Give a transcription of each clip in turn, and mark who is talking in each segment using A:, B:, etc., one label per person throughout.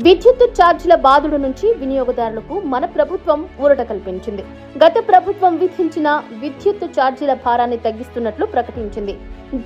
A: విద్యుత్ ఛార్జీల బాధుడు నుంచి వినియోగదారులకు మన ప్రభుత్వం ఊరట కల్పించింది. గత ప్రభుత్వం విధించిన విద్యుత్ ఛార్జీల భారాన్ని తగ్గిస్తున్నట్లు ప్రకటించింది.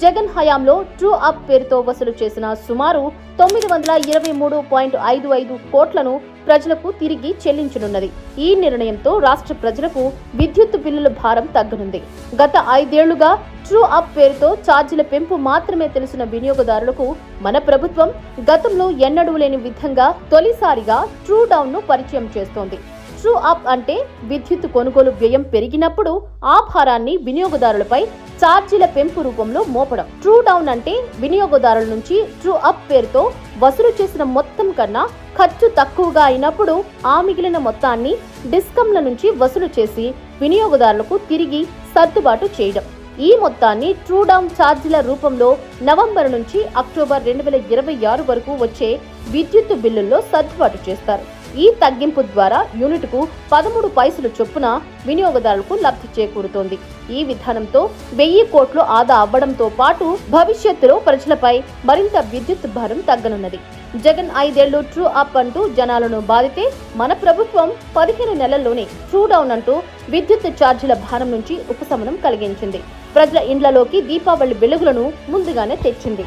A: జగన్ హయాంలో ట్రూ అప్ పేరుతో వసూలు చేసిన సుమారు 923.55 కోట్లను ప్రజలకు తిరిగి చెల్లించనున్నది. ఈ నిర్ణయంతో రాష్ట్ర ప్రజలకు విద్యుత్ బిల్లుల భారం తగ్గనుంది. గత 5 ఏళ్లుగా ట్రూ అప్ పేరుతో ఛార్జీల పెంపు మాత్రమే తెలిసిన వినియోగదారులకు మన ప్రభుత్వం గతంలో ఎన్నడూ లేని విధంగా తొలిసారిగా ట్రూ డౌన్ ను పరిచయం చేస్తోంది. ట్రూ అప్ అంటే విద్యుత్ కొనుగోలు వ్యయం పెరిగినప్పుడు ఆ భారాన్ని వినియోగదారులపై ఛార్జీల పెంపు రూపంలో మోపడం. ట్రూ డౌన్ అంటే వినియోగదారుల నుంచి ట్రూ అప్ పేరుతో వసూలు చేసిన మొత్తం కన్నా ఖర్చు తక్కువగా అయినప్పుడు ఆ మిగిలిన మొత్తాన్ని డిస్కంల నుంచి వసూలు చేసి వినియోగదారులకు తిరిగి సర్దుబాటు చేయడం. ఈ మొత్తాన్ని ట్రూ డౌన్ ఛార్జీల రూపంలో నవంబర్ నుంచి అక్టోబర్ 2026 వరకు వచ్చే విద్యుత్ బిల్లుల్లో సర్దుబాటు చేస్తారు. ఈ తగ్గింపు ద్వారా యూనిట్కు 13 పైసలు చొప్పున వినియోగదారులకు లబ్ధి చేకూరుతోంది. ఈ విధానంతో 1000 కోట్లు ఆదా అవ్వడంతో పాటు భవిష్యత్తులో ప్రజలపై మరింత విద్యుత్ భారం తగ్గనున్నది. జగన్ 5 ఏళ్లు ట్రూ అప్ అంటూ జనాలను బాధితే మన ప్రభుత్వం 15 నెలల్లోనే ట్రూ డౌన్ అంటూ విద్యుత్ ఛార్జీల భారం నుంచి ఉపశమనం కలిగించింది. ప్రజల ఇండ్లలోకి దీపావళి వెలుగులను ముందుగానే తెచ్చింది.